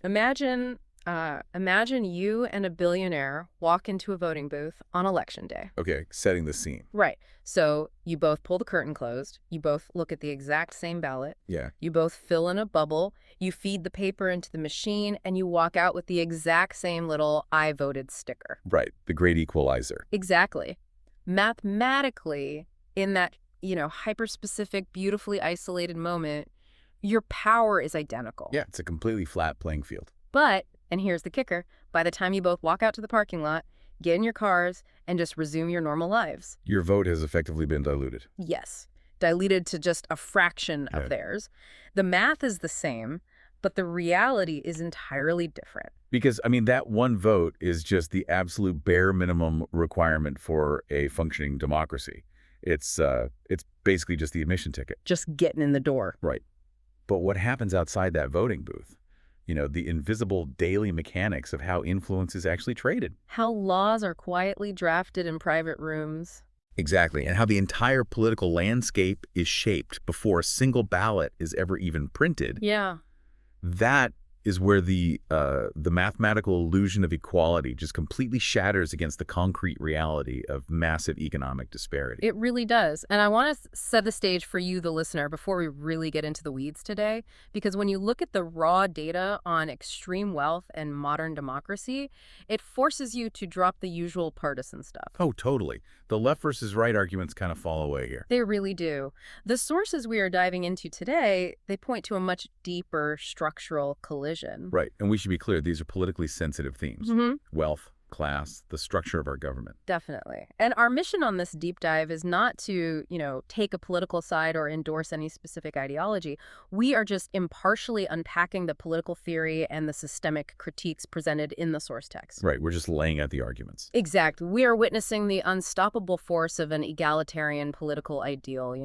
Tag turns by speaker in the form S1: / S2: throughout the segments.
S1: Imagine, imagine you and a billionaire walk into a voting booth on election day.
S2: Okay, setting the scene.
S1: Right. So you both pull the curtain closed. You both look at the exact same ballot.
S2: Yeah,
S1: You both fill in a bubble. You feed the paper into the machine, and you walk out with the exact same little "I voted" sticker.
S2: right. The great equalizer.
S1: Exactly. Mathematically, in that, hyper-specific, beautifully isolated moment, your power is identical.
S2: Yeah, it's a completely flat playing field.
S1: But, and here's the kicker, by the time you both walk out to the parking lot, get in your cars, and just resume your normal lives,
S2: Your vote has effectively been diluted.
S1: yes, diluted to just a fraction of
S2: Yeah.
S1: theirs, the math is the same, but the reality is entirely different.
S2: Because, I mean, that one vote is just the absolute bare minimum requirement for a functioning democracy. It's basically just the admission ticket.
S1: Just getting in the door.
S2: Right. But what happens outside that voting booth? The invisible daily mechanics of how influence is actually traded.
S1: How laws are quietly drafted in private rooms.
S2: Exactly. And how the entire political landscape is shaped before a single ballot is ever even printed.
S1: Yeah.
S2: That is where the mathematical illusion of equality just completely shatters against the concrete reality of massive economic disparity.
S1: It really does. And I want to set the stage for you, the listener, before we really get into the weeds today. Because when you look at the raw data on extreme wealth and modern democracy, it forces you to drop the usual partisan stuff.
S2: Oh, totally. The left versus right arguments kind of fall away here.
S1: They really do. The sources we are diving into today, they point to a much deeper structural collision.
S2: Right. And we should be clear, these are politically sensitive themes.
S1: Mm-hmm.
S2: Wealth, class, the structure of our government.
S1: Definitely. And our mission on this deep dive is not to, take a political side or endorse any specific ideology. We are just impartially unpacking the political theory and the systemic critiques presented in the source text.
S2: Right. We're just laying out the arguments.
S1: Exactly. We are witnessing the unstoppable force of an egalitarian political ideal,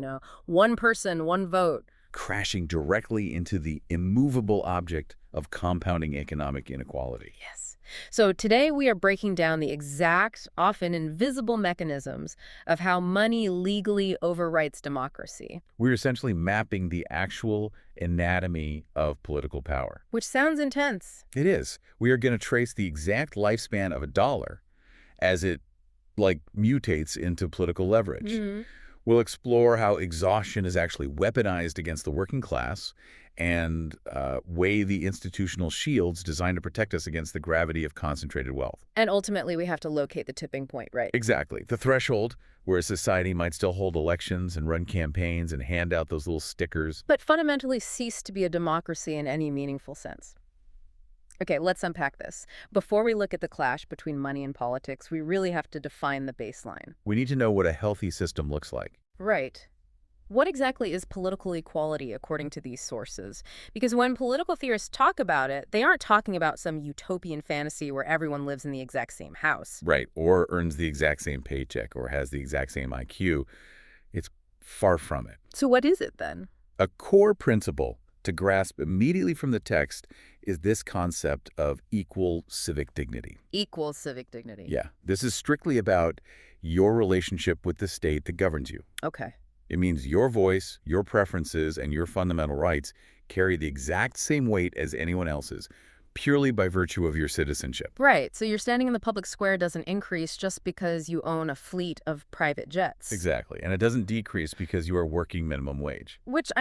S1: one person, one vote.
S2: Crashing directly into the immovable object of compounding economic inequality.
S1: Yes. So today we are breaking down the exact, often invisible mechanisms of how money legally overwrites democracy.
S2: We're essentially mapping the actual anatomy of political power.
S1: Which sounds intense.
S2: It is. We are going to trace the exact lifespan of a dollar as it, mutates into political leverage.
S1: Mm-hmm.
S2: We'll explore how exhaustion is actually weaponized against the working class and weigh the institutional shields designed to protect us against the gravity of concentrated wealth.
S1: And ultimately, we have to locate the tipping point, right?
S2: Exactly. The threshold where a society might still hold elections and run campaigns and hand out those little stickers.
S1: But fundamentally cease to be a democracy in any meaningful sense. Okay, let's unpack this. Before we look at the clash between money and politics, we really have to define the baseline.
S2: We need to know what a healthy system looks like.
S1: Right. What exactly is political equality according to these sources? Because when political theorists talk about it, they aren't talking about some utopian fantasy where everyone lives in the exact same house.
S2: Right, or earns the exact same paycheck or has the exact same IQ. It's far from it.
S1: So what is it then?
S2: A core principle to grasp immediately from the text is this concept of equal civic dignity.
S1: Equal civic dignity.
S2: Yeah, this is strictly about your relationship with the state that governs you.
S1: Okay.
S2: It means your voice, your preferences, and your fundamental rights carry the exact same weight as anyone else's, purely by virtue of your citizenship.
S1: Right. So your standing in the public square doesn't increase just because you own a fleet of private jets.
S2: Exactly. And it doesn't decrease because you are working minimum wage.
S1: Which,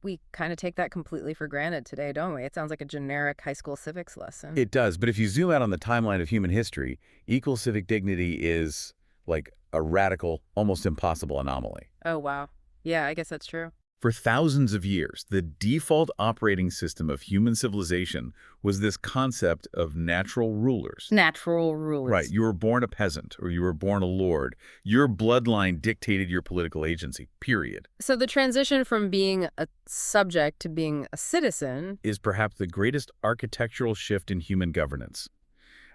S1: we kind of take that completely for granted today, don't we? It sounds like a generic high school civics lesson.
S2: It does. But if you zoom out on the timeline of human history, equal civic dignity is like a radical, almost impossible anomaly.
S1: Oh, wow. Yeah, I guess that's true.
S2: For thousands of years, the default operating system of human civilization was this concept of natural rulers.
S1: Natural rulers.
S2: Right. You were born a peasant or you were born a lord. Your bloodline dictated your political agency, period.
S1: So the transition from being a subject to being a citizen
S2: is perhaps the greatest architectural shift in human governance.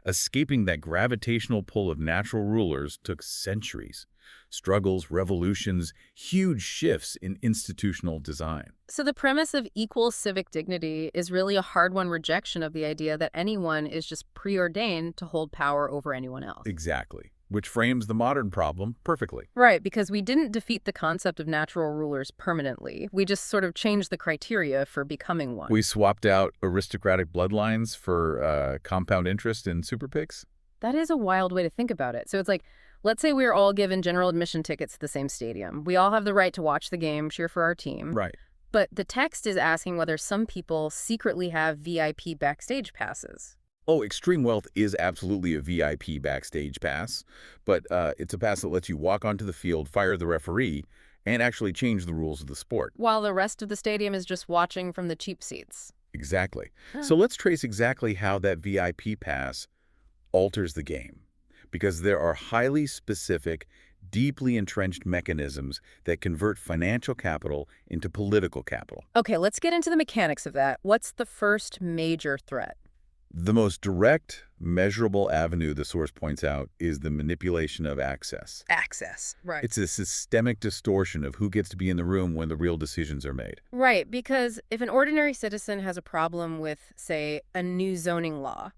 S2: Escaping that gravitational pull of natural rulers took centuries. Struggles, revolutions, huge shifts in institutional design.
S1: So the premise of equal civic dignity is really a hard-won rejection of the idea that anyone is just preordained to hold power over anyone else.
S2: Exactly. which frames the modern problem perfectly.
S1: Right, because we didn't defeat the concept of natural rulers permanently. We just sort of changed the criteria for becoming one.
S2: We swapped out aristocratic bloodlines for compound interest in super PICs.
S1: That is a wild way to think about it. So it's like, let's say we're all given general admission tickets to the same stadium. We all have the right to watch the game, cheer for our team.
S2: Right.
S1: But the text is asking whether some people secretly have VIP backstage passes.
S2: Oh, extreme wealth is absolutely a VIP backstage pass, but it's a pass that lets you walk onto the field, fire the referee, and actually change the rules of the sport.
S1: While the rest of the stadium is just watching from the cheap seats.
S2: Exactly.
S1: Huh.
S2: So let's trace exactly how that VIP pass alters the game, because there are highly specific, deeply entrenched mechanisms that convert financial capital into political capital.
S1: Okay, let's get into the mechanics of that. What's the first major threat?
S2: The most direct, measurable avenue, the source points out, is the manipulation of access.
S1: Access. Right.
S2: It's a systemic distortion of who gets to be in the room when the real decisions are made.
S1: Right, because if an ordinary citizen has a problem with, say, a new zoning law,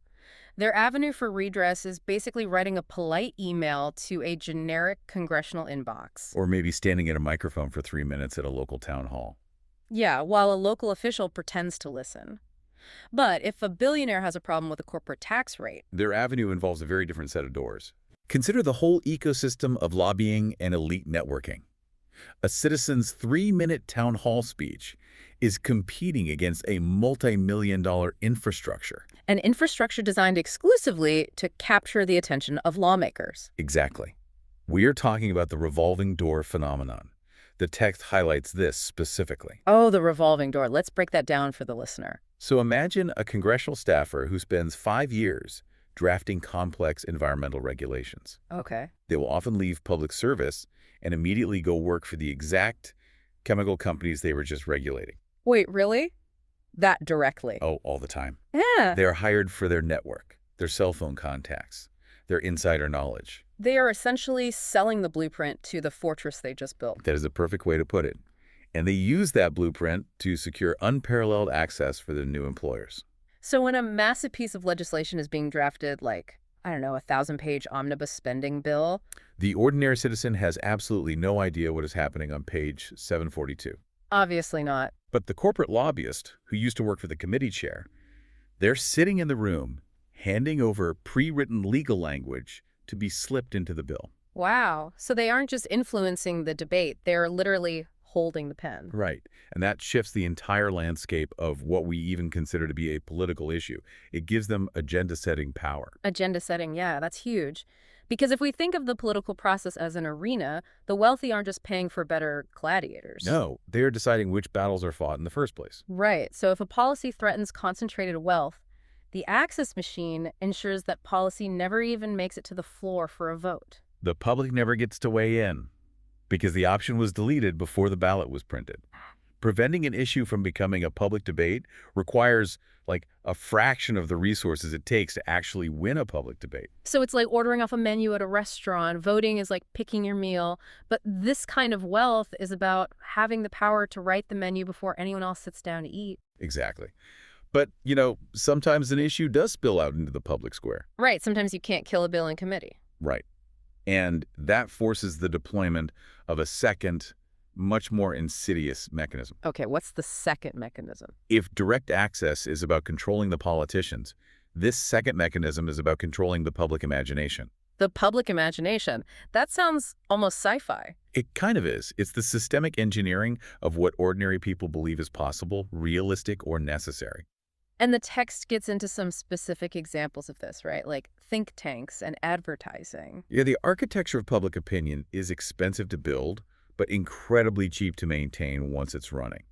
S1: their avenue for redress is basically writing a polite email to a generic congressional inbox.
S2: Or maybe standing at a microphone for 3 minutes at a local town hall.
S1: Yeah, while a local official pretends to listen. But if a billionaire has a problem with a corporate tax rate,
S2: Their avenue involves a very different set of doors. Consider the whole ecosystem of lobbying and elite networking. A citizen's 3-minute town hall speech is competing against a multi-million-dollar infrastructure.
S1: an infrastructure designed exclusively to capture the attention of lawmakers.
S2: Exactly. We are talking about the revolving door phenomenon. The text highlights this specifically.
S1: Oh, the revolving door. Let's break that down for the listener.
S2: So imagine a congressional staffer who spends 5 years drafting complex environmental regulations.
S1: Okay.
S2: They will often leave public service and immediately go work for the exact chemical companies they were just regulating.
S1: Wait, really? That directly?
S2: Oh, all the time.
S1: Yeah.
S2: They are hired for their network, their cell phone contacts, their insider knowledge.
S1: They are essentially selling the blueprint to the fortress they just built.
S2: That is a perfect way to put it. And they use that blueprint to secure unparalleled access for their new employers.
S1: So when a massive piece of legislation is being drafted, like, I don't know, a 1,000-page omnibus spending bill,
S2: The ordinary citizen has absolutely no idea what is happening on page 742.
S1: obviously not.
S2: But the corporate lobbyist, who used to work for the committee chair, they're sitting in the room, handing over pre-written legal language to be slipped into the bill.
S1: Wow. So they aren't just influencing the debate, they're literally holding the pen.
S2: Right. And that shifts the entire landscape of what we even consider to be a political issue. It gives them agenda-setting power.
S1: Agenda setting, yeah, that's huge. Because if we think of the political process as an arena, the wealthy aren't just paying for better gladiators.
S2: No, they are deciding which battles are fought in the first place.
S1: Right. So if a policy threatens concentrated wealth, the access machine ensures that policy never even makes it to the floor for a vote.
S2: The public never gets to weigh in because the option was deleted before the ballot was printed. Preventing an issue from becoming a public debate requires like a fraction of the resources it takes to actually win a public debate.
S1: So it's like ordering off a menu at a restaurant. Voting is like picking your meal. But this kind of wealth is about having the power to write the menu before anyone else sits down to eat.
S2: Exactly. But, sometimes an issue does spill out into the public square.
S1: Right. Sometimes you can't kill a bill in committee.
S2: Right. And that forces the deployment of a second, much more insidious mechanism.
S1: Okay, what's the second mechanism?
S2: If direct access is about controlling the politicians, this second mechanism is about controlling the public imagination.
S1: The public imagination. That sounds almost sci-fi.
S2: It kind of is. It's the systemic engineering of what ordinary people believe is possible, realistic, or necessary.
S1: And the text gets into some specific examples of this, right? Like think tanks and advertising.
S2: Yeah, the architecture of public opinion is expensive to build, but incredibly cheap to maintain once it's running.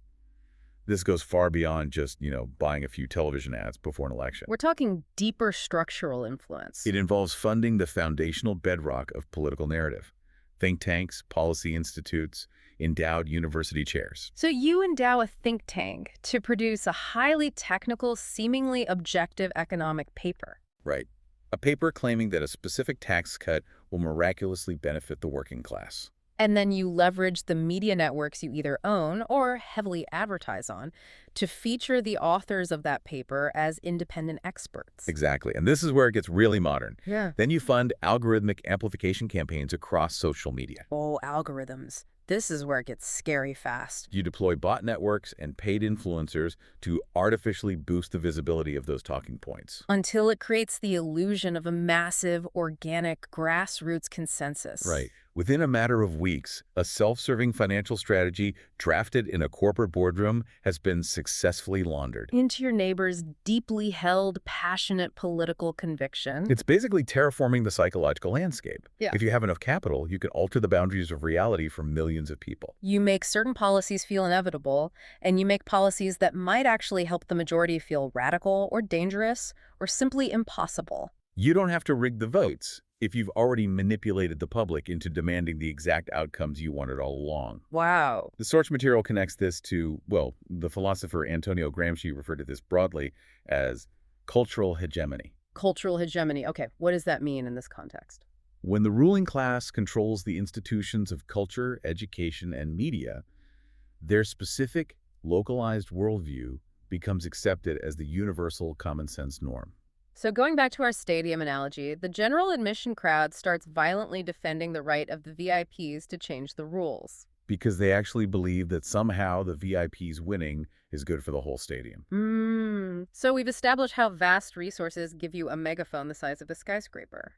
S2: This goes far beyond just, buying a few television ads before an election.
S1: We're talking deeper structural influence.
S2: It involves funding the foundational bedrock of political narrative. Think tanks, policy institutes, endowed university chairs.
S1: So you endow a think tank to produce a highly technical, seemingly objective economic paper.
S2: Right. A paper claiming that a specific tax cut will miraculously benefit the working class.
S1: And then you leverage the media networks you either own or heavily advertise on to feature the authors of that paper as independent experts.
S2: Exactly. And this is where it gets really modern.
S1: Yeah.
S2: Then you fund algorithmic amplification campaigns across social media.
S1: Oh, algorithms. This is where it gets scary fast.
S2: You deploy bot networks and paid influencers to artificially boost the visibility of those talking points.
S1: Until it creates the illusion of a massive, organic, grassroots consensus.
S2: Right. Within a matter of weeks, a self-serving financial strategy drafted in a corporate boardroom has been successfully laundered.
S1: Into your neighbor's deeply held, passionate political conviction.
S2: It's basically terraforming the psychological landscape.
S1: Yeah.
S2: If you have enough capital, you can alter the boundaries of reality for millions of people.
S1: You make certain policies feel inevitable, and you make policies that might actually help the majority feel radical or dangerous or simply impossible.
S2: You don't have to rig the votes if you've already manipulated the public into demanding the exact outcomes you wanted all along.
S1: Wow.
S2: The source material connects this to, well, the philosopher Antonio Gramsci referred to this broadly as cultural hegemony.
S1: Cultural hegemony. Okay, what does that mean in this context?
S2: When the ruling class controls the institutions of culture, education, and media, their specific, localized worldview becomes accepted as the universal common sense norm.
S1: So going back to our stadium analogy, the general admission crowd starts violently defending the right of the VIPs to change the rules.
S2: Because they actually believe that somehow the VIPs winning is good for the whole stadium.
S1: So we've established how vast resources give you a megaphone the size of a skyscraper.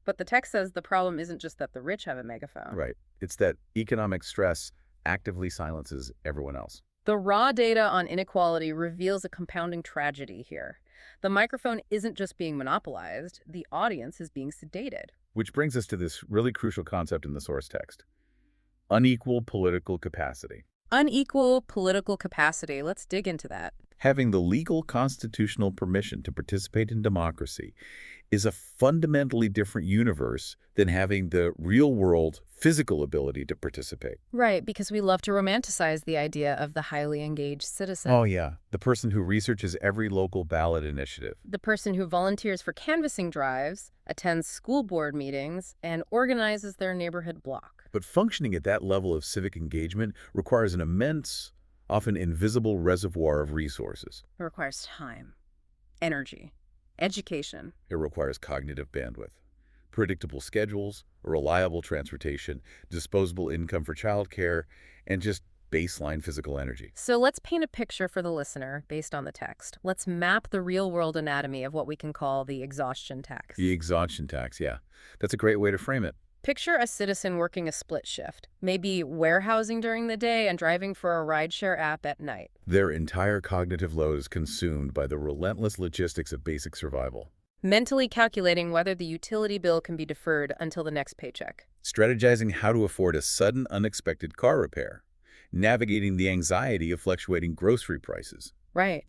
S1: But the text says the problem isn't just that the rich have a megaphone.
S2: Right. It's that economic stress actively silences everyone else.
S1: The raw data on inequality reveals a compounding tragedy here. The microphone isn't just being monopolized, the audience is being sedated.
S2: Which brings us to this really crucial concept in the source text: unequal political capacity.
S1: Unequal political capacity. Let's dig into that.
S2: Having the legal constitutional permission to participate in democracy is a fundamentally different universe than having the real-world physical ability to participate.
S1: Right, because we love to romanticize the idea of the highly engaged citizen.
S2: Oh, yeah. The person who researches every local ballot initiative.
S1: The person who volunteers for canvassing drives, attends school board meetings, and organizes their neighborhood block.
S2: But functioning at that level of civic engagement requires an immense, often invisible reservoir of resources.
S1: It requires time, energy, education.
S2: It requires cognitive bandwidth, predictable schedules, reliable transportation, disposable income for childcare, and just baseline physical energy.
S1: So let's paint a picture for the listener based on the text. Let's map the real-world anatomy of what we can call the exhaustion tax.
S2: The exhaustion tax, yeah. That's a great way to frame it.
S1: Picture a citizen working a split shift, maybe warehousing during the day and driving for a rideshare app at night.
S2: Their entire cognitive load is consumed by the relentless logistics of basic survival.
S1: Mentally calculating whether the utility bill can be deferred until the next paycheck.
S2: Strategizing how to afford a sudden, unexpected car repair. Navigating the anxiety of fluctuating grocery prices.
S1: Right.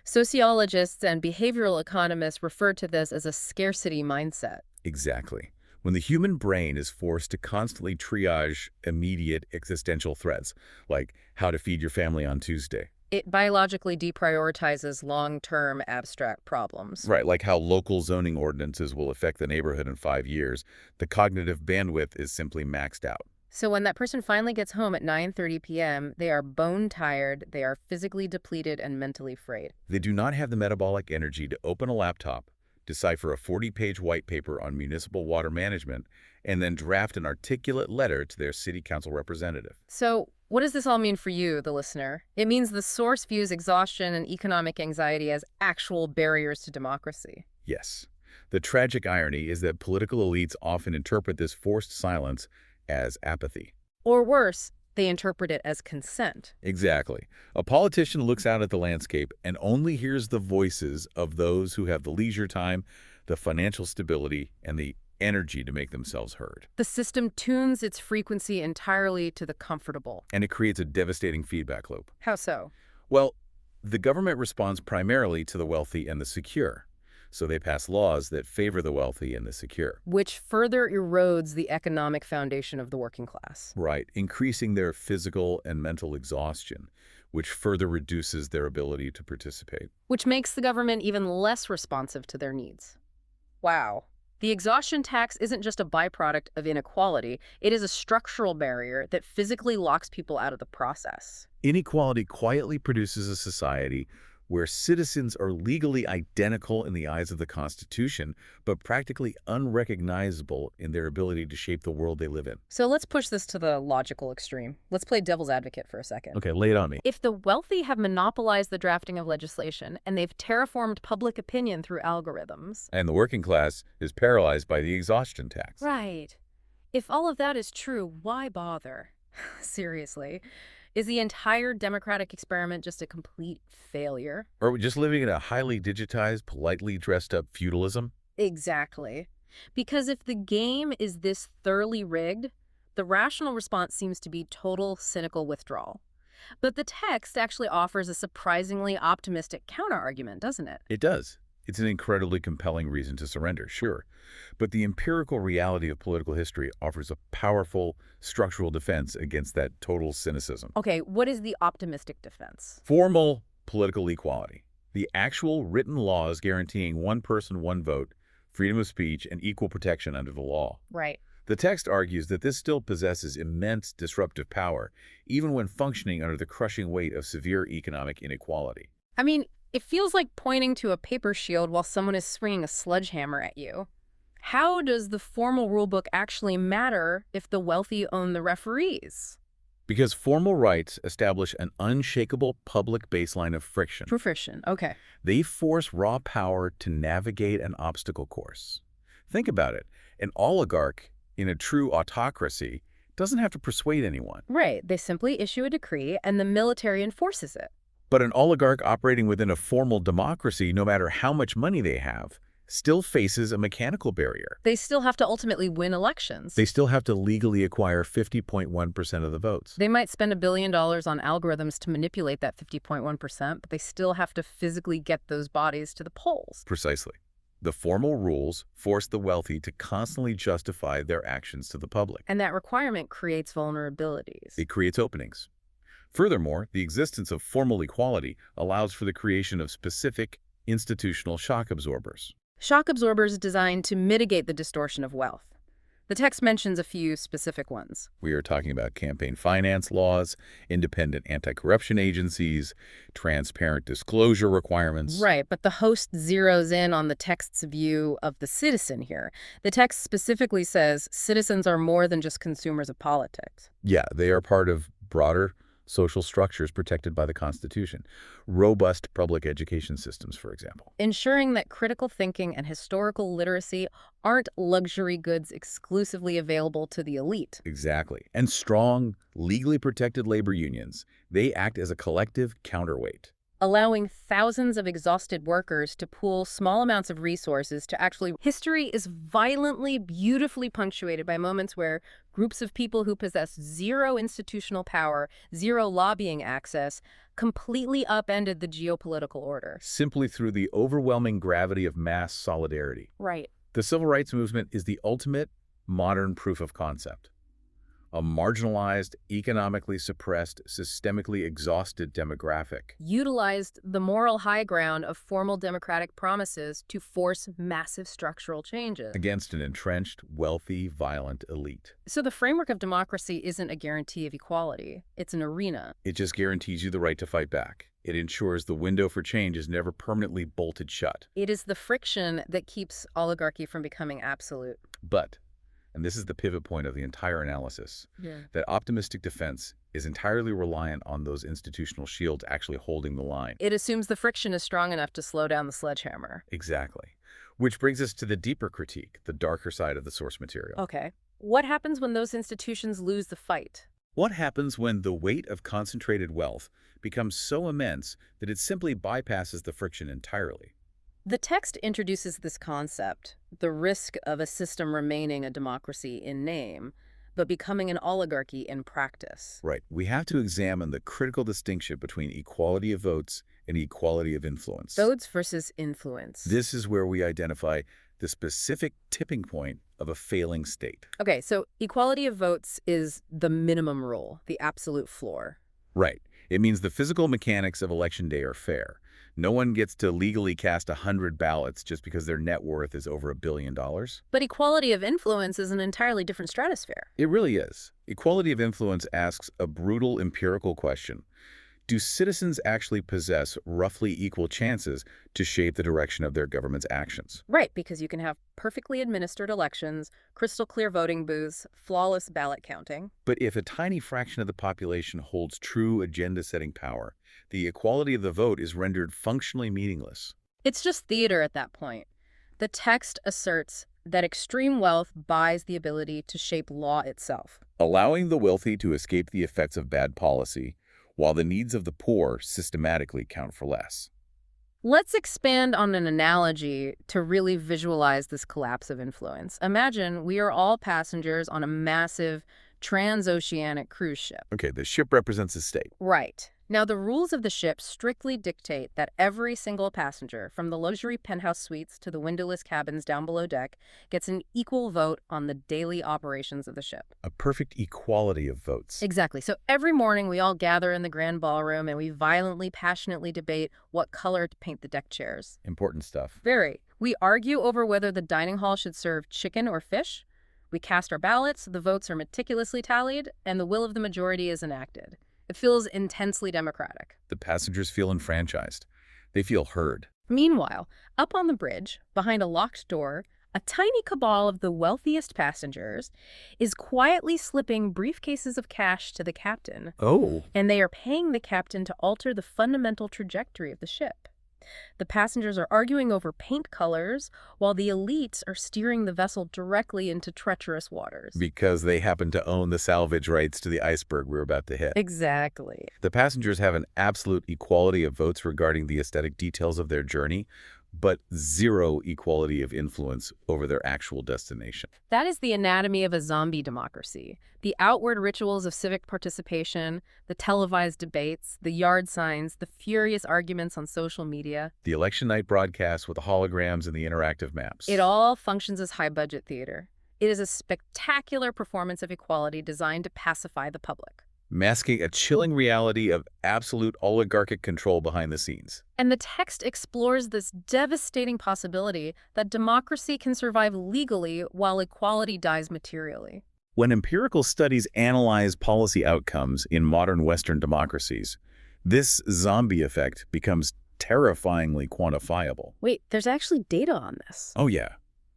S1: Sociologists and behavioral economists refer to this as a scarcity mindset.
S2: Exactly. When the human brain is forced to constantly triage immediate existential threats, like how to feed your family on Tuesday.
S1: It biologically deprioritizes long-term abstract problems.
S2: Right, like how local zoning ordinances will affect the neighborhood in 5 years. The cognitive bandwidth is simply maxed out.
S1: So when that person finally gets home at 9:30 p.m., they are bone-tired, they are physically depleted, and mentally frayed.
S2: They do not have the metabolic energy to open a laptop, decipher a 40-page white paper on municipal water management, and then draft an articulate letter to their city council representative.
S1: So what does this all mean for you, the listener? It means the source views exhaustion and economic anxiety as actual barriers to democracy.
S2: Yes. The tragic irony is that political elites often interpret this forced silence as apathy.
S1: Or worse, they interpret it as consent.
S2: Exactly. A politician looks out at the landscape and only hears the voices of those who have the leisure time, the financial stability, and the energy to make themselves heard.
S1: The system tunes its frequency entirely to the comfortable.
S2: And it creates a devastating feedback loop.
S1: How so?
S2: Well, the government responds primarily to the wealthy and the secure. So they pass laws that favor the wealthy and the secure.
S1: Which further erodes the economic foundation of the working class.
S2: Right, increasing their physical and mental exhaustion, which further reduces their ability to participate.
S1: Which makes the government even less responsive to their needs. Wow. The exhaustion tax isn't just a byproduct of inequality, it is a structural barrier that physically locks people out of the process.
S2: Inequality quietly produces a society where citizens are legally identical in the eyes of the Constitution, but practically unrecognizable in their ability to shape the world they live in.
S1: So let's push this to the logical extreme. Let's play devil's advocate for a second.
S2: Okay, lay it on me.
S1: If the wealthy have monopolized the drafting of legislation and they've terraformed public opinion through algorithms.
S2: And the working class is paralyzed by the exhaustion tax.
S1: Right. If all of that is true, why bother? Seriously. Is the entire democratic experiment just a complete failure?
S2: Are we just living in a highly digitized, politely dressed up feudalism?
S1: Exactly. Because if the game is this thoroughly rigged, the rational response seems to be total cynical withdrawal. But the text actually offers a surprisingly optimistic counterargument, doesn't it?
S2: It does. It's an incredibly compelling reason to surrender, sure. But the empirical reality of political history offers a powerful structural defense against that total cynicism.
S1: Okay, what is the optimistic defense?
S2: Formal political equality. The actual written laws guaranteeing one person, one vote, freedom of speech, and equal protection under the law.
S1: Right.
S2: The text argues that this still possesses immense disruptive power, even when functioning under the crushing weight of severe economic inequality.
S1: I mean, it feels like pointing to a paper shield while someone is swinging a sledgehammer at you. How does the formal rulebook actually matter if the wealthy own the referees?
S2: Because formal rights establish an unshakable public baseline of friction.
S1: Profession, okay.
S2: They force raw power to navigate an obstacle course. Think about it. An oligarch in a true autocracy doesn't have to persuade anyone.
S1: Right, they simply issue a decree and the military enforces it.
S2: But an oligarch operating within a formal democracy, no matter how much money they have, still faces a mechanical barrier.
S1: They still have to ultimately win elections.
S2: They still have to legally acquire 50.1% of the votes.
S1: They might spend $1 billion on algorithms to manipulate that 50.1%, but they still have to physically get those bodies to the polls.
S2: Precisely. The formal rules force the wealthy to constantly justify their actions to the public.
S1: And that requirement creates vulnerabilities.
S2: It creates openings. Furthermore, the existence of formal equality allows for the creation of specific institutional shock absorbers.
S1: Shock absorbers designed to mitigate the distortion of wealth. The text mentions a few specific ones.
S2: We are talking about campaign finance laws, independent anti-corruption agencies, transparent disclosure requirements.
S1: Right, but the host zeroes in on the text's view of the citizen here. The text specifically says citizens are more than just consumers of politics.
S2: Yeah, they are part of broader social structures protected by the Constitution. Robust public education systems, for example.
S1: Ensuring that critical thinking and historical literacy aren't luxury goods exclusively available to the elite.
S2: Exactly. And strong, legally protected labor unions. They act as a collective counterweight.
S1: Allowing thousands of exhausted workers to pool small amounts of resources to actually... History is violently, beautifully punctuated by moments where groups of people who possess zero institutional power, zero lobbying access, completely upended the geopolitical order.
S2: Simply through the overwhelming gravity of mass solidarity.
S1: Right.
S2: The civil rights movement is the ultimate modern proof of concept. A marginalized, economically suppressed, systemically exhausted demographic.
S1: Utilized the moral high ground of formal democratic promises to force massive structural changes.
S2: Against an entrenched, wealthy, violent elite.
S1: So the framework of democracy isn't a guarantee of equality. It's an arena.
S2: It just guarantees you the right to fight back. It ensures the window for change is never permanently bolted shut.
S1: It is the friction that keeps oligarchy from becoming absolute.
S2: But, and this is the pivot point of the entire analysis, that optimistic defense is entirely reliant on those institutional shields actually holding the line.
S1: It assumes the friction is strong enough to slow down the sledgehammer.
S2: Exactly. Which brings us to the deeper critique, the darker side of the source material.
S1: Okay. What happens when those institutions lose the fight?
S2: What happens when the weight of concentrated wealth becomes so immense that it simply bypasses the friction entirely?
S1: The text introduces this concept, the risk of a system remaining a democracy in name, but becoming an oligarchy in practice.
S2: Right. We have to examine the critical distinction between equality of votes and equality of influence.
S1: Votes versus influence.
S2: This is where we identify the specific tipping point of a failing state.
S1: Okay, so equality of votes is the minimum rule, the absolute floor.
S2: Right. It means the physical mechanics of election day are fair. No one gets to legally cast 100 ballots just because their net worth is over $1 billion.
S1: But equality of influence is an entirely different stratosphere.
S2: It really is. Equality of influence asks a brutal empirical question. Do citizens actually possess roughly equal chances to shape the direction of their government's actions?
S1: Right, because you can have perfectly administered elections, crystal clear voting booths, flawless ballot counting.
S2: But if a tiny fraction of the population holds true agenda-setting power, the equality of the vote is rendered functionally meaningless.
S1: It's just theater at that point. The text asserts that extreme wealth buys the ability to shape law itself.
S2: Allowing the wealthy to escape the effects of bad policy, while the needs of the poor systematically count for less.
S1: Let's expand on an analogy to really visualize this collapse of influence. Imagine we are all passengers on a massive transoceanic cruise ship.
S2: Okay, the ship represents a state.
S1: Right. Now, the rules of the ship strictly dictate that every single passenger, from the luxury penthouse suites to the windowless cabins down below deck, gets an equal vote on the daily operations of the ship.
S2: A perfect equality of votes.
S1: Exactly. So every morning we all gather in the grand ballroom and we violently, passionately debate what color to paint the deck chairs.
S2: Important stuff.
S1: Very. We argue over whether the dining hall should serve chicken or fish. We cast our ballots, the votes are meticulously tallied, and the will of the majority is enacted. It feels intensely democratic.
S2: The passengers feel enfranchised. They feel heard.
S1: Meanwhile, up on the bridge, behind a locked door, a tiny cabal of the wealthiest passengers is quietly slipping briefcases of cash to the captain,
S2: Oh.
S1: and they are paying the captain to alter the fundamental trajectory of the ship. The passengers are arguing over paint colors, while the elites are steering the vessel directly into treacherous waters.
S2: Because they happen to own the salvage rights to the iceberg we're about to hit.
S1: Exactly.
S2: The passengers have an absolute equality of votes regarding the aesthetic details of their journey, but zero equality of influence over their actual destination.
S1: That is the anatomy of a zombie democracy. The outward rituals of civic participation, the televised debates, the yard signs, the furious arguments on social media.
S2: The election night broadcasts with the holograms and the interactive maps.
S1: It all functions as high-budget theater. It is a spectacular performance of equality designed to pacify the public.
S2: Masking a chilling reality of absolute oligarchic control behind the scenes.
S1: And the text explores this devastating possibility that democracy can survive legally while equality dies materially.
S2: When empirical studies analyze policy outcomes in modern Western democracies, this zombie effect becomes terrifyingly quantifiable.
S1: Wait, there's actually data on this.
S2: Oh yeah.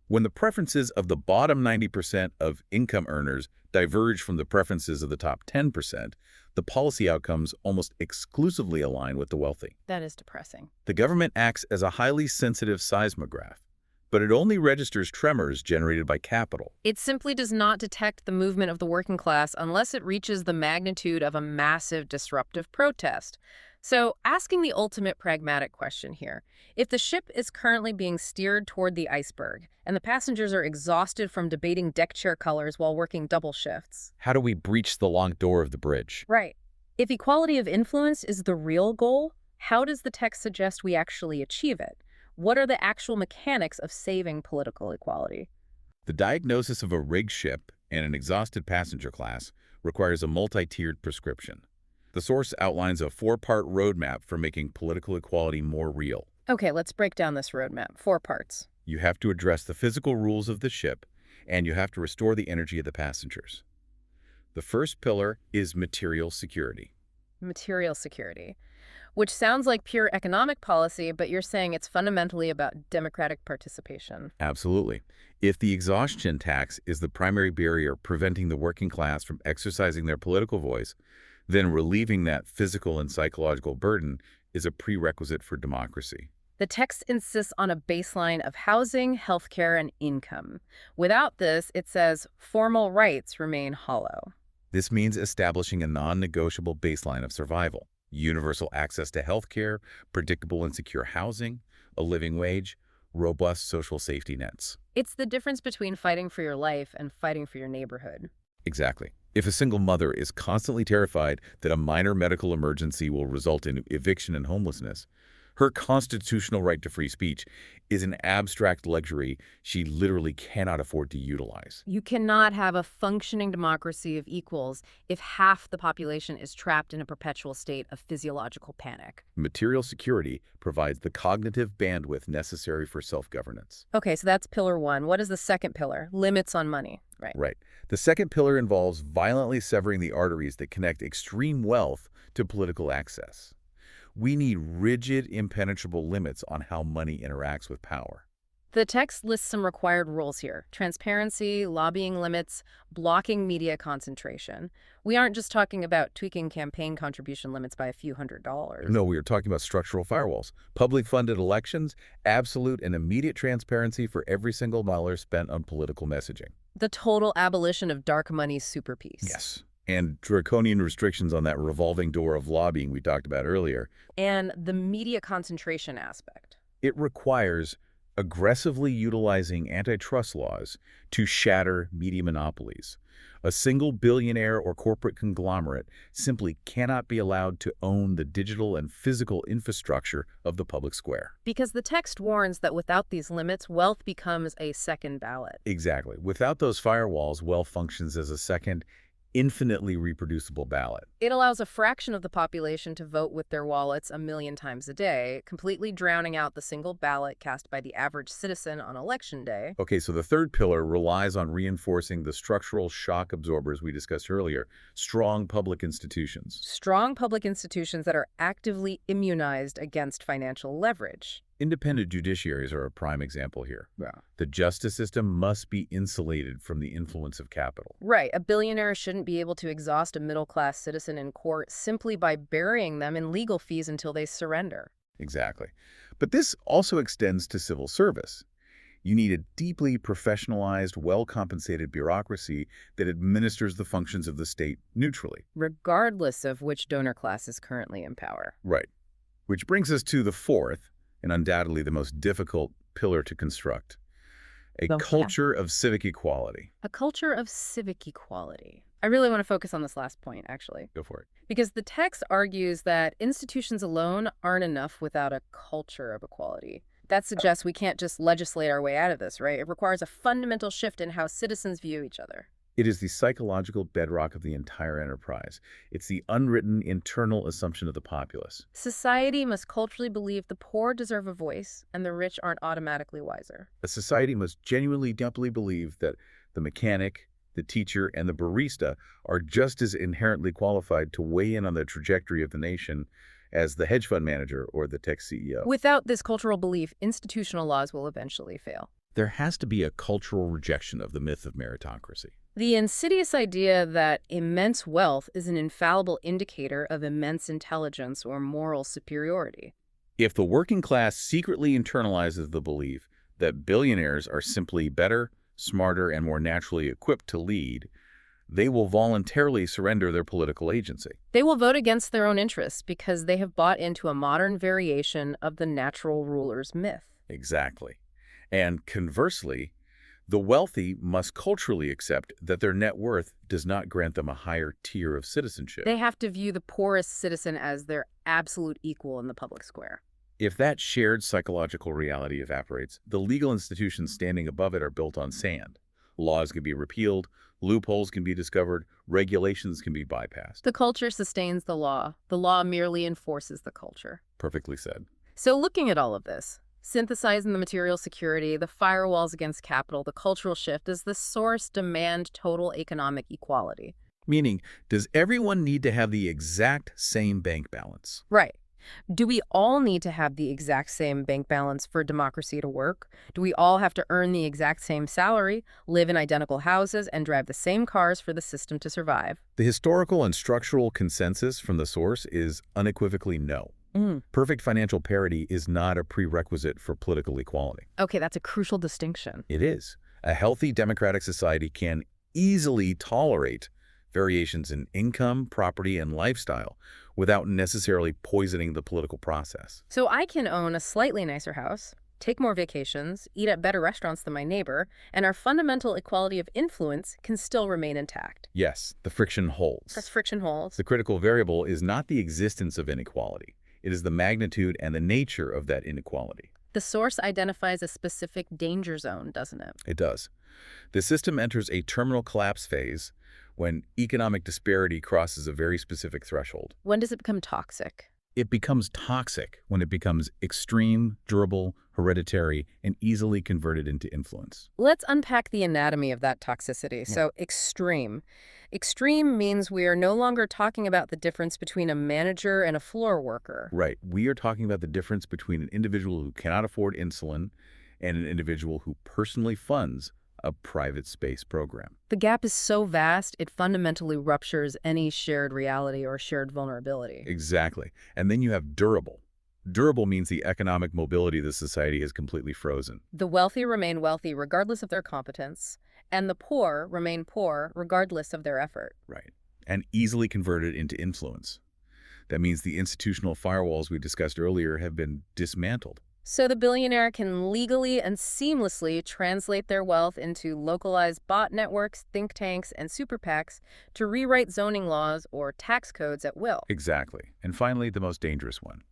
S2: When the preferences of the bottom 90% of income earners diverge from the preferences of the top 10%, the policy outcomes almost exclusively align with the wealthy.
S1: That is depressing.
S2: The government acts as a highly sensitive seismograph, but it only registers tremors generated by capital.
S1: It simply does not detect the movement of the working class unless it reaches the magnitude of a massive disruptive protest. So, asking the ultimate pragmatic question here, if the ship is currently being steered toward the iceberg and the passengers are exhausted from debating deck chair colors while working double shifts.
S2: How do we breach the locked door of the bridge?
S1: Right. If equality of influence is the real goal, how does the text suggest we actually achieve it? What are the actual mechanics of saving political equality?
S2: The diagnosis of a rigged ship and an exhausted passenger class requires a multi-tiered prescription. The source outlines a four-part roadmap for making political equality more real.
S1: Okay, let's break down this roadmap. 4 parts.
S2: You have to address the physical rules of the ship, and you have to restore the energy of the passengers. The first pillar is material security.
S1: Material security, which sounds like pure economic policy, but you're saying it's fundamentally about democratic participation.
S2: Absolutely. If the exhaustion tax is the primary barrier preventing the working class from exercising their political voice, then relieving that physical and psychological burden is a prerequisite for democracy.
S1: The text insists on a baseline of housing, healthcare, and income. Without this, it says formal rights remain hollow.
S2: This means establishing a non-negotiable baseline of survival: universal access to healthcare, predictable and secure housing, a living wage, robust social safety nets.
S1: It's the difference between fighting for your life and fighting for your neighborhood.
S2: Exactly. If a single mother is constantly terrified that a minor medical emergency will result in eviction and homelessness, Her constitutional right to free speech is an abstract luxury she literally cannot afford to utilize.
S1: You cannot have a functioning democracy of equals if half the population is trapped in a perpetual state of physiological panic.
S2: Material security provides the cognitive bandwidth necessary for self-governance.
S1: Okay, so that's pillar one. What is the second pillar? Limits on money. Right.
S2: Right. The second pillar involves violently severing the arteries that connect extreme wealth to political access. We need rigid, impenetrable limits on how money interacts with power.
S1: The text lists some required rules here: transparency, lobbying limits, blocking media concentration. We aren't just talking about tweaking campaign contribution limits by a few $100s.
S2: No, we are talking about structural firewalls, public-funded elections, absolute and immediate transparency for every single dollar spent on political messaging.
S1: The total abolition of dark money's super piece.
S2: Yes. And draconian restrictions on that revolving door of lobbying we talked about earlier.
S1: And the media concentration aspect.
S2: It requires aggressively utilizing antitrust laws to shatter media monopolies. A single billionaire or corporate conglomerate simply cannot be allowed to own the digital and physical infrastructure of the public square.
S1: Because the text warns that without these limits, wealth becomes a second ballot.
S2: Exactly. Without those firewalls, wealth functions as a second, infinitely reproducible ballot.
S1: It allows a fraction of the population to vote with their wallets 1,000,000 times a day, completely drowning out the single ballot cast by the average citizen on election day.
S2: Okay, so the third pillar relies on reinforcing the structural shock absorbers we discussed earlier, strong public institutions.
S1: Strong public institutions that are actively immunized against financial leverage.
S2: Independent judiciaries are a prime example here.
S1: Yeah.
S2: The justice system must be insulated from the influence of capital.
S1: Right. A billionaire shouldn't be able to exhaust a middle-class citizen in court simply by burying them in legal fees until they surrender.
S2: Exactly. But this also extends to civil service. You need a deeply professionalized, well-compensated bureaucracy that administers the functions of the state neutrally.
S1: Regardless of which donor class is currently in power.
S2: Right. Which brings us to the fourth, and undoubtedly the most difficult pillar to construct: a culture of civic equality.
S1: A culture of civic equality. I really want to focus on this last point, actually.
S2: Go for it.
S1: Because the text argues that institutions alone aren't enough without a culture of equality. That suggests we can't just legislate our way out of this, right? It requires a fundamental shift in how citizens view each other.
S2: It is the psychological bedrock of the entire enterprise. It's the unwritten internal assumption of the populace.
S1: Society must culturally believe the poor deserve a voice and the rich aren't automatically wiser.
S2: A society must genuinely, deeply believe that the mechanic, the teacher, and the barista are just as inherently qualified to weigh in on the trajectory of the nation as the hedge fund manager or the tech CEO.
S1: Without this cultural belief, institutional laws will eventually fail.
S2: There has to be a cultural rejection of the myth of meritocracy.
S1: The insidious idea that immense wealth is an infallible indicator of immense intelligence or moral superiority.
S2: If the working class secretly internalizes the belief that billionaires are simply better, smarter, and more naturally equipped to lead, they will voluntarily surrender their political agency.
S1: They will vote against their own interests because they have bought into a modern variation of the natural ruler's myth.
S2: Exactly. And conversely, the wealthy must culturally accept that their net worth does not grant them a higher tier of citizenship.
S1: They have to view the poorest citizen as their absolute equal in the public square.
S2: If that shared psychological reality evaporates, the legal institutions standing above it are built on sand. Laws can be repealed, loopholes can be discovered, regulations can be bypassed.
S1: The culture sustains the law. The law merely enforces the culture.
S2: Perfectly said.
S1: So looking at all of this, synthesizing the material security, the firewalls against capital, the cultural shift, does the source demand total economic equality?
S2: Meaning, does everyone need to have the exact same bank balance?
S1: Right. Do we all need to have the exact same bank balance for democracy to work? Do we all have to earn the exact same salary, live in identical houses, and drive the same cars for the system to survive?
S2: The historical and structural consensus from the source is unequivocally no. Perfect financial parity is not a prerequisite for political equality.
S1: Okay, that's a crucial distinction.
S2: It is. A healthy democratic society can easily tolerate variations in income, property, and lifestyle without necessarily poisoning the political process.
S1: So I can own a slightly nicer house, take more vacations, eat at better restaurants than my neighbor, and our fundamental equality of influence can still remain intact.
S2: Yes, the friction holds.
S1: As friction holds.
S2: The critical variable is not the existence of inequality. It is the magnitude and the nature of that inequality.
S1: The source identifies a specific danger zone, doesn't it?
S2: It does. The system enters a terminal collapse phase when economic disparity crosses a very specific threshold.
S1: When does it become toxic?
S2: It becomes toxic when it becomes extreme, durable, hereditary, and easily converted into influence.
S1: Let's unpack the anatomy of that toxicity. So, extreme. Extreme means we are no longer talking about the difference between a manager and a floor worker.
S2: Right. We are talking about the difference between an individual who cannot afford insulin and an individual who personally funds a private space program.
S1: The gap is so vast, it fundamentally ruptures any shared reality or shared vulnerability.
S2: Exactly. And then you have durable. Durable means the economic mobility of the society is completely frozen.
S1: The wealthy remain wealthy regardless of their competence, and the poor remain poor regardless of their effort.
S2: Right. And easily converted into influence. That means the institutional firewalls we discussed earlier have been dismantled.
S1: So the billionaire can legally and seamlessly translate their wealth into localized bot networks, think tanks, and super PACs to rewrite zoning laws or tax codes at will.
S2: Exactly. And finally, the most dangerous one,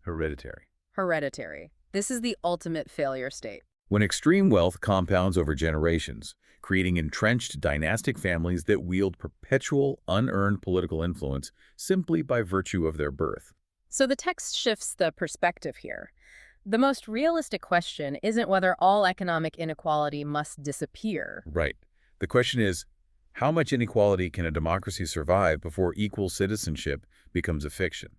S2: hereditary.
S1: Hereditary. This is the ultimate failure state.
S2: When extreme wealth compounds over generations, creating entrenched dynastic families that wield perpetual, unearned political influence simply by virtue of their birth.
S1: So the text shifts the perspective here. The most realistic question isn't whether all economic inequality must disappear.
S2: Right. The question is, how much inequality can a democracy survive before equal citizenship becomes a fiction?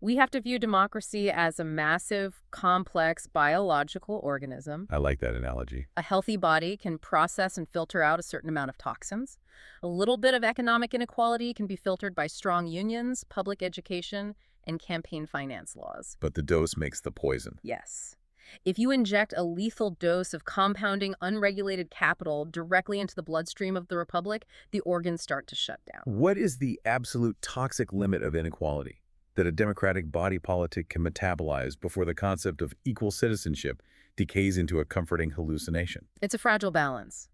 S1: We have to view democracy as a massive, complex biological organism.
S2: I like that analogy.
S1: A healthy body can process and filter out a certain amount of toxins. A little bit of economic inequality can be filtered by strong unions, public education, and campaign finance laws.
S2: But the dose makes the poison.
S1: Yes. If you inject a lethal dose of compounding unregulated capital directly into the bloodstream of the republic, the organs start to shut down.
S2: What is the absolute toxic limit of inequality that a democratic body politic can metabolize before the concept of equal citizenship decays into a comforting hallucination?
S1: It's a fragile balance.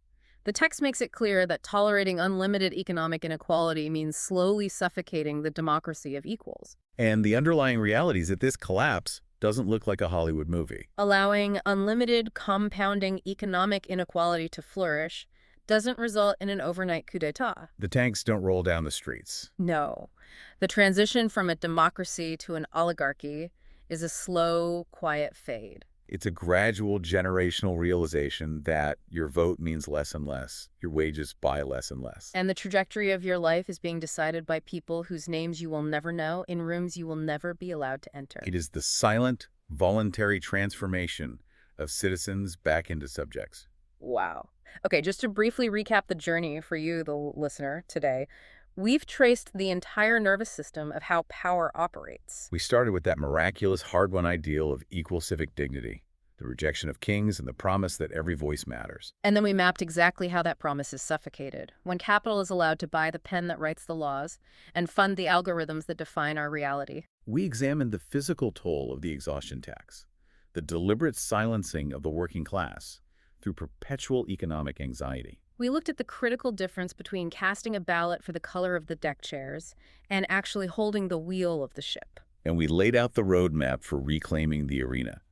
S1: The text makes it clear that tolerating unlimited economic inequality means slowly suffocating the democracy of equals.
S2: And the underlying reality is that this collapse doesn't look like a Hollywood movie.
S1: Allowing unlimited compounding economic inequality to flourish doesn't result in an overnight coup d'etat.
S2: The tanks don't roll down the streets.
S1: No. The transition from a democracy to an oligarchy is a slow, quiet fade.
S2: It's a gradual generational realization that your vote means less and less, your wages buy less and less.
S1: And the trajectory of your life is being decided by people whose names you will never know in rooms you will never be allowed to enter.
S2: It is the silent, voluntary transformation of citizens back into subjects.
S1: Wow. Okay, just to briefly recap the journey for you, the listener, today, we've traced the entire nervous system of how power operates.
S2: We started with that miraculous, hard-won ideal of equal civic dignity, the rejection of kings, and the promise that every voice matters.
S1: And then we mapped exactly how that promise is suffocated, when capital is allowed to buy the pen that writes the laws and fund the algorithms that define our reality.
S2: We examined the physical toll of the exhaustion tax, the deliberate silencing of the working class through perpetual economic anxiety.
S1: We looked at the critical difference between casting a ballot for the color of the deck chairs and actually holding the wheel of the ship.
S2: And we laid out the roadmap for reclaiming the arena,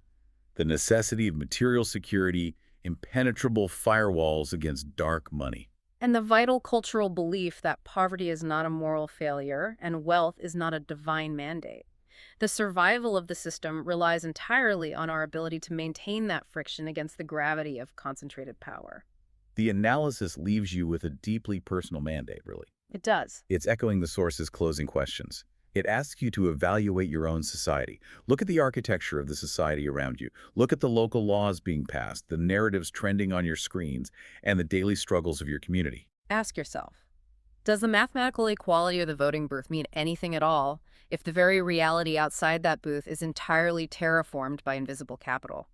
S2: the necessity of material security, impenetrable firewalls against dark money.
S1: And the vital cultural belief that poverty is not a moral failure and wealth is not a divine mandate. The survival of the system relies entirely on our ability to maintain that friction against the gravity of concentrated power.
S2: The analysis leaves you with a deeply personal mandate, really.
S1: It does.
S2: It's echoing the source's closing questions. It asks you to evaluate your own society. Look at the architecture of the society around you. Look at the local laws being passed, the narratives trending on your screens, and the daily struggles of your community.
S1: Ask yourself, does the mathematical equality of the voting booth mean anything at all if the very reality outside that booth is entirely terraformed by invisible capital?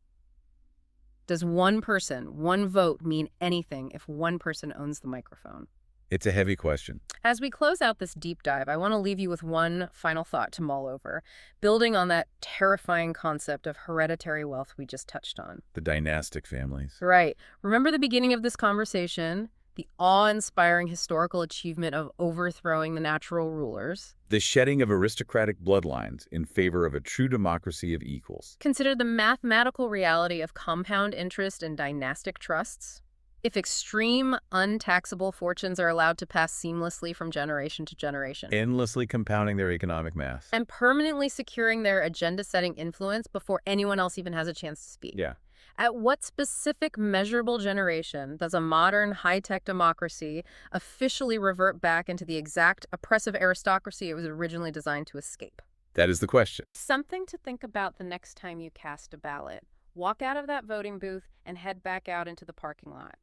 S1: Does one person, one vote mean anything if one person owns the microphone?
S2: It's a heavy question.
S1: As we close out this deep dive, I want to leave you with one final thought to mull over, building on that terrifying concept of hereditary wealth we just touched on.
S2: The dynastic families.
S1: Right. Remember the beginning of this conversation? the awe-inspiring historical achievement of overthrowing the natural rulers.
S2: The shedding of aristocratic bloodlines in favor of a true democracy of equals.
S1: Consider the mathematical reality of compound interest and dynastic trusts. If extreme, untaxable fortunes are allowed to pass seamlessly from generation to generation,
S2: Endlessly compounding their economic math.
S1: and permanently securing their agenda-setting influence before anyone else even has a chance to speak.
S2: Yeah.
S1: At what specific measurable generation does a modern, high-tech democracy officially revert back into the exact oppressive aristocracy it was originally designed to escape?
S2: That is the question.
S1: Something to think about the next time you cast a ballot. Walk out of that voting booth and head back out into the parking lot.